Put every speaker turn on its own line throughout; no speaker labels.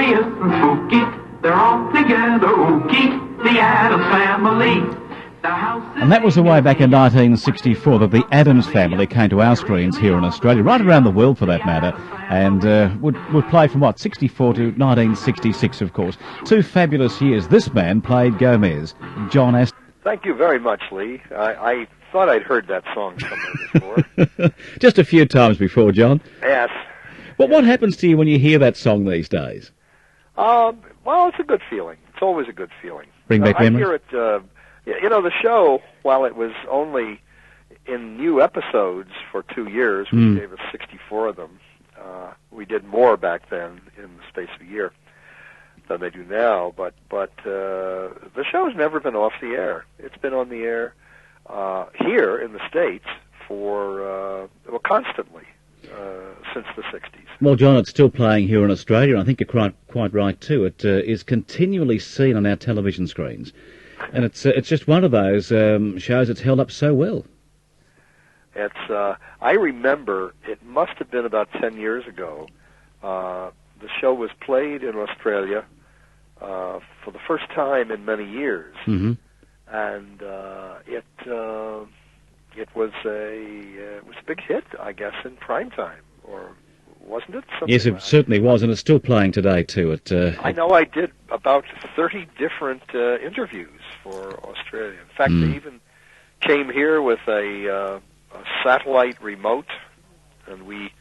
family isn't spooky. They're all together, ookie, the Addams Family.
And that was the way back in 1964 that the Addams Family came to our screens here in Australia, right around the world for that matter, and would play from, 64 to 1966, of course. 2 fabulous years. This man played Gomez, John Astin.
Thank you very much, Leigh. I thought I'd heard that song somewhere before.
Just a few times before, John.
Yes.
Well, what happens to you when you hear that song these days?
Well, it's a good feeling. It's always a good feeling.
Bring back memories?
I hear it, the show, while it was only in new episodes for 2 years, which gave us 64 of them, we did more back then in the space of a year than they do now, but the show's never been off the air. It's been on the air here in the States for constantly since the 60s.
Well, John, it's still playing here in Australia, and I think you're quite right too. It is continually seen on our television screens, and it's just one of those shows that's held up so well.
I remember it must have been about 10 years ago. The show was played in Australia for the first time in many years, and it was a big hit, I guess, in prime time, or wasn't it?
Yes, it certainly was, and it's still playing today too.
I know I did about 30 different interviews for Australia. In fact, they even came here with a satellite remote, and we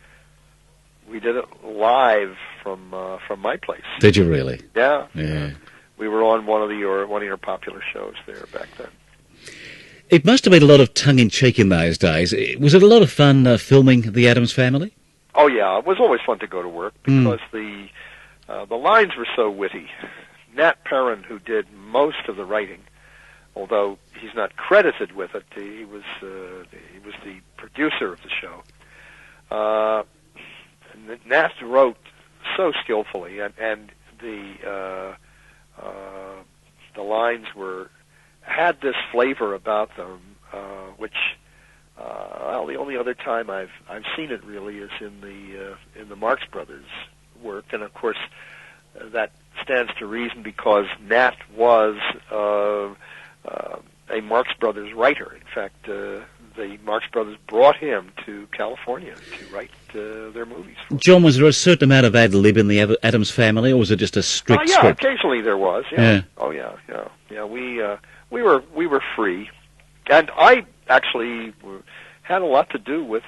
did it live from my place.
Did you really?
Yeah.
Yeah.
We were on one of your popular shows there back then.
It must have been a lot of tongue-in-cheek in those days. Was it a lot of fun filming the Addams Family?
Oh yeah, it was always fun to go to work because the lines were so witty. Nat Perrin, who did most of the writing, although he's not credited with it, he was the producer of the show. Nat wrote so skillfully, and the lines had this flavor about them, which the only other time I've seen it really is in the Marx Brothers work, and of course that stands to reason because Nat was a Marx Brothers writer. In fact, the Marx Brothers brought him to California to write their movies for
John, was there a certain amount of ad-lib in the Addams Family, or was it just a strict script?
Occasionally there was. Yeah. Oh yeah. We were free, and I actually had a lot to do with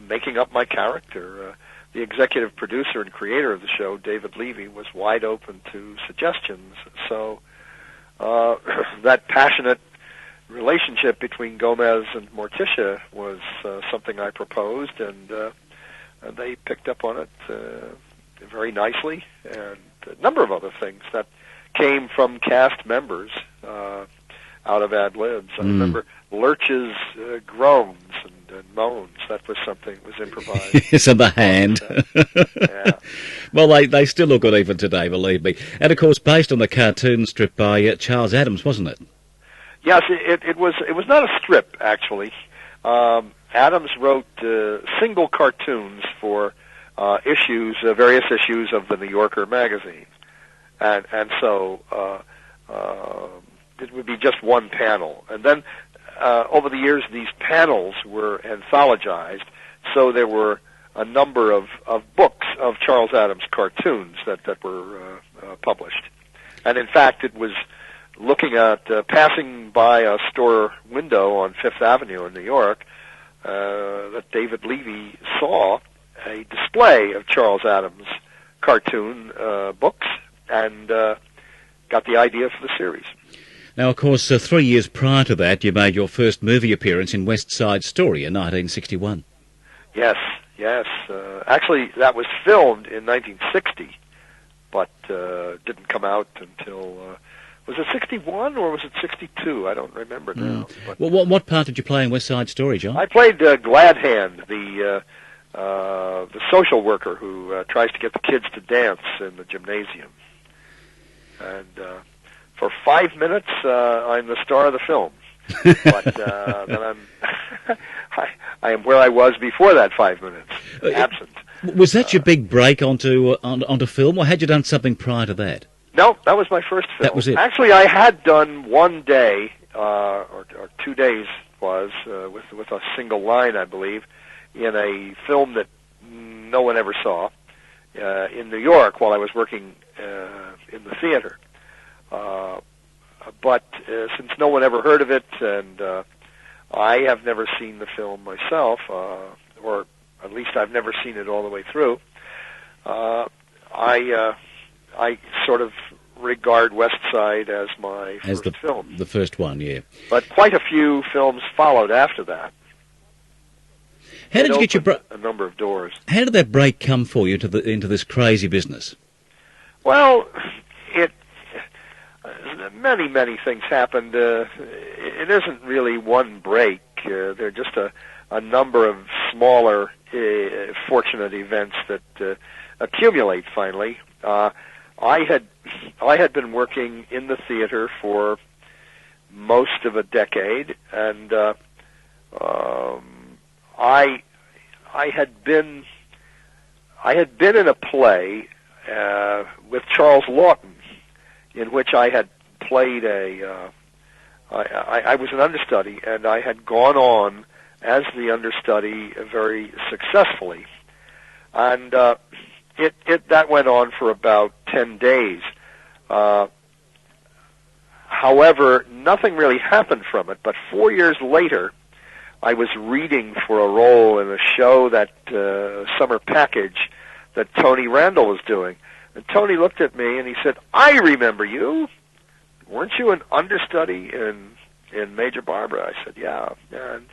making up my character. The executive producer and creator of the show, David Leigh, was wide open to suggestions. So that passionate relationship between Gomez and Morticia was something I proposed, and they picked up on it very nicely, and a number of other things that came from cast members out of ad libs. I remember Lurch's groans and moans. That was something that was improvised.
Yes, and the hand.
Yeah.
Well, they still look good even today, believe me. And of course, based on the cartoon strip by Charles Addams, wasn't it?
Yes, it was not a strip actually. Addams wrote single cartoons for various issues of the New Yorker magazine, and so it would be just one panel. And then over the years, these panels were anthologized, so there were a number of books of Charles Addams cartoons that were published. And in fact, it was looking at, passing by a store window on Fifth Avenue in New York, that David Leigh saw a display of Charles Addams cartoon books and got the idea for the series.
Now, of course, 3 years prior to that, you made your first movie appearance in West Side Story in 1961.
Yes. Actually, that was filmed in 1960, but didn't come out until... was it 61 or was it 62? I don't remember now. But,
well, what part did you play in West Side Story, John?
I played Glad Hand, the social worker who tries to get the kids to dance in the gymnasium. And for 5 minutes, I'm the star of the film. But then I am where I was before that 5 minutes, absent.
Was that your big break onto film, or had you done something prior to that?
No, that was my first film.
That was it.
Actually, I had done one day, or 2 days with a single line, I believe, in a film that no one ever saw in New York while I was working in the theater. But since no one ever heard of it, and I have never seen the film myself, or at least I've never seen it all the way through, I sort of regard West Side as my first film.
The first one, yeah.
But quite a few films followed after that.
How did you get your
a number of doors?
How did that break come for you into this crazy business?
Well, many things happened. It isn't really one break. They're just a number of smaller, fortunate events that accumulate. Finally, I had been working in the theater for most of a decade, and I had been in a play with Charles Lawton, in which I had played I was an understudy, and I had gone on as the understudy very successfully, and that went on for about 10 days. However, nothing really happened from it. But 4 years later, I was reading for a role in a show that summer package that Tony Randall was doing. And Tony looked at me and he said, "I remember you. Weren't you an understudy in Major Barbara?" I said, "Yeah." And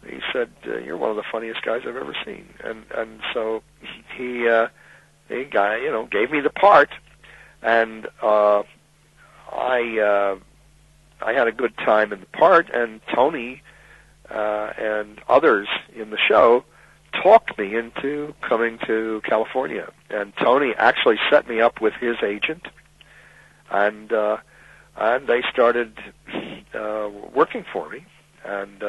he said, "You're one of the funniest guys I've ever seen." And so he gave me the part, and I had a good time in the part, and Tony and others in the show talked me into coming to California. And Tony actually set me up with his agent, and they started working for me, and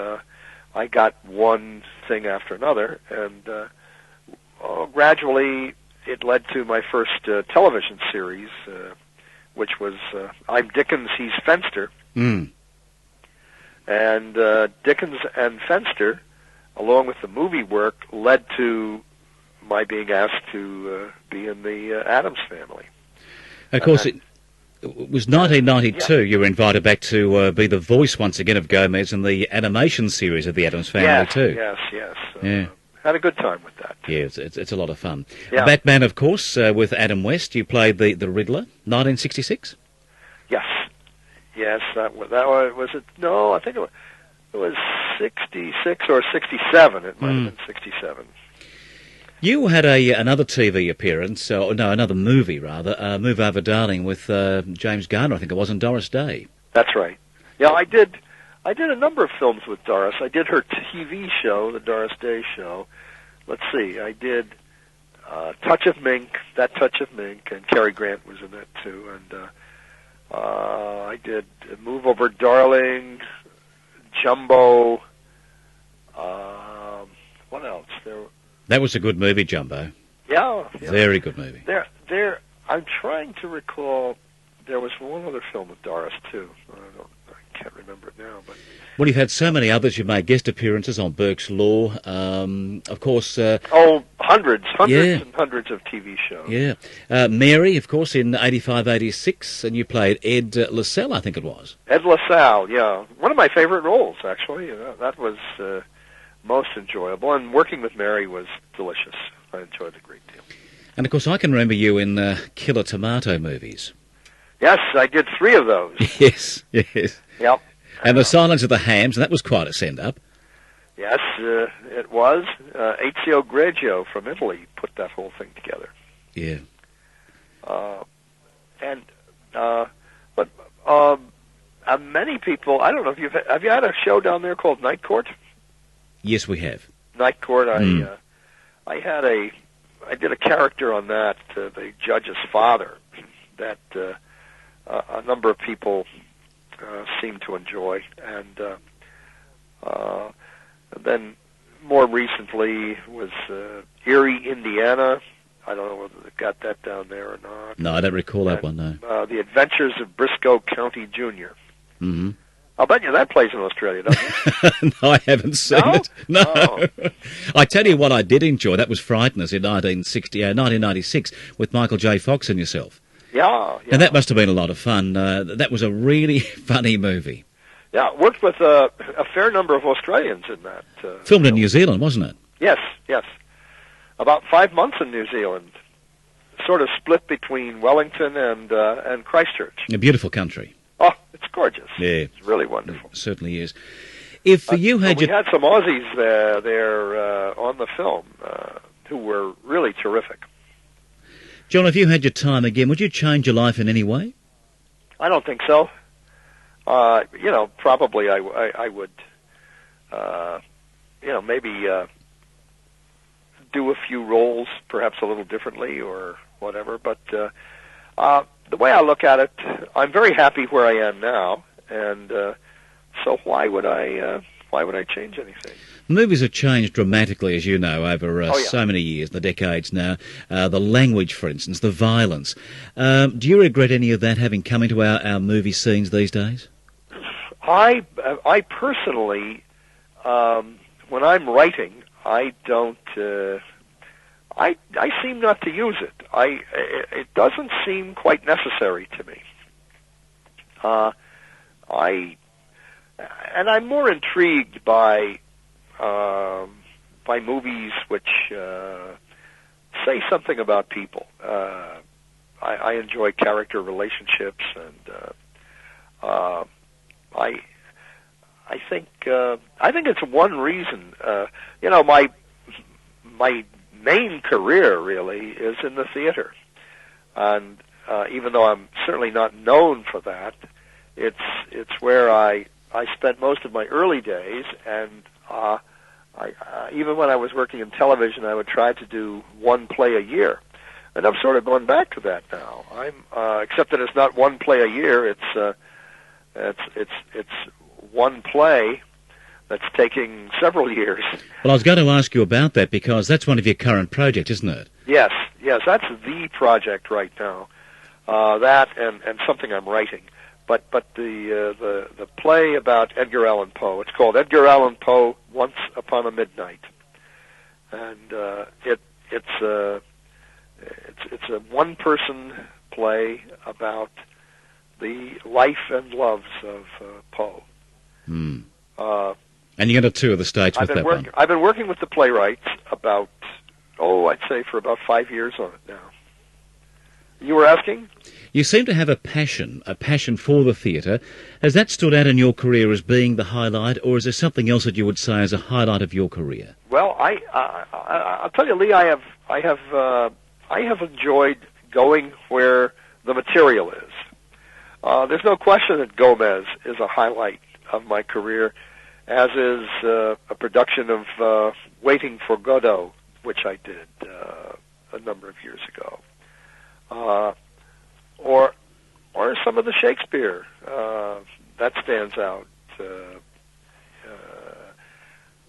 I got one thing after another, and gradually it led to my first television series, which was I'm Dickens, He's Fenster.
Mm.
And Dickens and Fenster, along with the movie work, led to my being asked to be in the Addams Family.
Of course, it was 1992. Yeah. You were invited back to be the voice once again of Gomez in the animation series of the Addams Family too.
Yes.
Yeah.
Had a good time with that.
Yeah, it's a lot of fun.
Yeah.
Batman, of course, with Adam West. You played the Riddler, 1966.
Yes, that was it. No, I think it was 66 or 67. It might have been 67.
You had another TV appearance, another movie rather, Move Over Darling with James Garner, I think it was, and Doris Day.
That's right. Yeah, I did a number of films with Doris. I did her TV show, the Doris Day Show. Let's see, I did Touch of Mink, That Touch of Mink, and Cary Grant was in that too. And I did Move Over Darling, Jumbo. What else?
That was a good movie, Jumbo.
Yeah.
Very good movie.
I'm trying to recall. There was one other film with Doris too. I can't remember it now. But
well, you've had so many others. You've made guest appearances on Burke's Law, of course.
Hundreds and hundreds of TV shows.
Yeah, Mary, of course, in 85, 86, and you played Ed LaSalle, I think it was.
Ed LaSalle, yeah, one of my favorite roles actually. That was most enjoyable, and working with Mary was delicious. I enjoyed it a great deal.
And of course, I can remember you in Killer Tomato movies.
Yes, I did 3 of those.
Yes.
Yep.
And The Silence of the Hams, and that was quite a send-up.
Yes, it was. Ezio Greggio from Italy put that whole thing together.
Yeah.
But many people, I don't know if have you had a show down there called Night Court?
Yes, we have.
Night Court. I did a character on that, the judge's father, that a number of people seem to enjoy, and then more recently was Erie, Indiana. I don't know whether they've got that down there or not.
No, I don't recall that one, no.
The Adventures of Briscoe County Jr.
Mm-hmm.
I'll bet you that plays in Australia, doesn't it?
No, I haven't seen
No?
it. No.
Oh.
I tell you what I did enjoy. That was Frighteners in 1996 with Michael J. Fox and yourself.
Yeah.
And that must have been a lot of fun. That was a really funny movie.
Yeah, worked with a fair number of Australians in that.
Filmed in New Zealand, wasn't it?
Yes. About 5 months in New Zealand, sort of split between Wellington and Christchurch.
A beautiful country.
Oh, it's gorgeous.
Yeah.
It's really wonderful.
It certainly is. If you had
we had some Aussies there on the film who were really terrific.
John, if you had your time again, would you change your life in any way?
I don't think so. Probably I would, maybe do a few roles perhaps a little differently or whatever. But the way I look at it, I'm very happy where I am now, and so why would I change anything?
Movies have changed dramatically, as you know, over so many years, the decades now. The language, for instance, the violence. Do you regret any of that having come into our movie scenes these days?
I personally, when I'm writing, I don't. I seem not to use it. It doesn't seem quite necessary to me. I'm more intrigued by movies which say something about people. I enjoy character relationships, and I think it's one reason. My main career really is in the theater, and even though I'm certainly not known for that, it's where I spent most of my early days, and even when I was working in television, I would try to do one play a year, and I've sort of gone back to that now. Except that it's not one play a year; it's one play that's taking several years.
Well, I was going to ask you about that because that's one of your current projects, isn't it?
Yes, that's the project right now. That and something I'm writing. But the play about Edgar Allan Poe. It's called Edgar Allan Poe: Once Upon a Midnight, and it's a one-person play about the life and loves of Poe.
Hmm. And you're going to tour the States with that one?
I've been working with the playwrights about, I'd say for about 5 years on it now. You were asking?
You seem to have a passion for the theatre. Has that stood out in your career as being the highlight, or is there something else that you would say is a highlight of your career?
Well, I'll tell you, Lee, I have enjoyed going where the material is. There's no question that Gomez is a highlight of my career, as is a production of Waiting for Godot, which I did a number of years ago. Or some of the Shakespeare that stands out,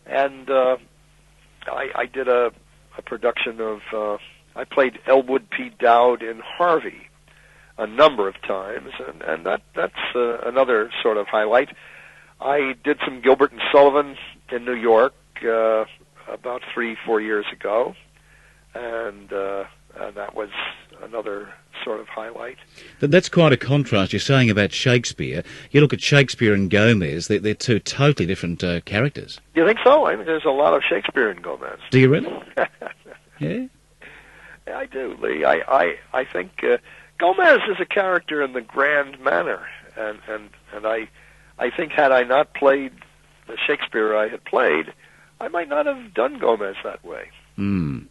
and I did a production of I played Elwood P. Dowd in Harvey a number of times, and that's another sort of highlight. I did some Gilbert and Sullivan in New York about 3-4 years ago, and that was another sort of highlight.
That's quite a contrast. You're saying about Shakespeare. You look at Shakespeare and Gomez, they're two totally different characters.
You think so? I mean, there's a lot of Shakespeare in Gomez.
Do you really? Yeah?
Yeah, I do, Lee. I think Gomez is a character in the grand manner, and I think had I not played the Shakespeare I had played, I might not have done Gomez that way.
Mm.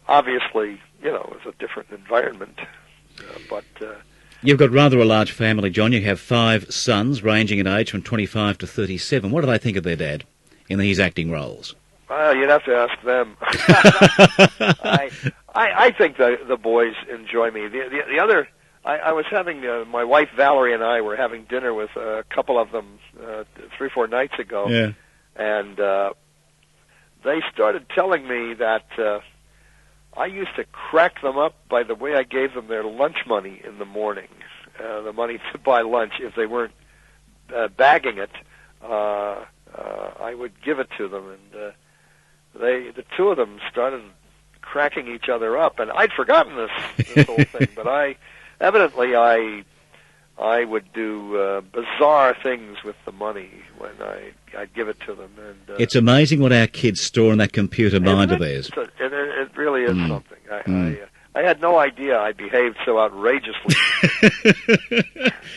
Obviously, it was a different environment, but...
You've got rather a large family, John. You have 5 sons, ranging in age from 25 to 37. What do they think of their dad in these acting roles?
You'd have to ask them. I think the boys enjoy me. The other... I was having, my wife Valerie and I were having dinner with a couple of them 3-4 nights ago.
Yeah.
and they started telling me that I used to crack them up by the way I gave them their lunch money in the morning, the money to buy lunch. If they weren't bagging it, I would give it to them, and the two of them started cracking each other up, and I'd forgotten this whole thing, but I would do bizarre things with the money when I'd give it to them. And
it's amazing what our kids store in that computer mind of theirs.
It really is something. I had no idea I behaved so outrageously.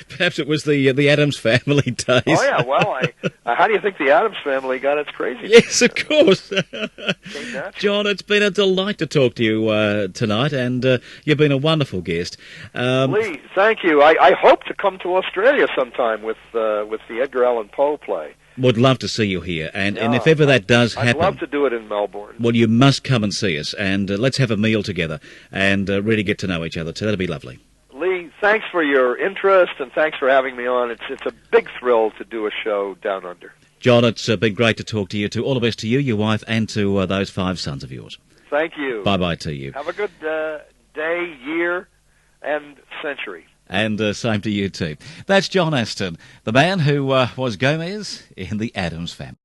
Perhaps it was the Addams Family days.
Oh, yeah, well, how do you think the Addams Family got its craziness?
Yes, of course. John, it's been a delight to talk to you tonight, and you've been a wonderful guest.
Leigh, thank you. I hope to come to Australia sometime with the Edgar Allan Poe play.
Would love to see you here, and if ever that does happen...
I'd love to do it in Melbourne.
Well, you must come and see us, and let's have a meal together, and really get to know each other, so that'd be lovely.
Leigh, thanks for your interest, and thanks for having me on. It's a big thrill to do a show down under.
John, it's been great to talk to you, all the best to you, your wife, and to those 5 sons of yours.
Thank you.
Bye-bye to you.
Have a good day, year, and century.
And same to you too. That's John Astin, the man who was Gomez in the Addams Family.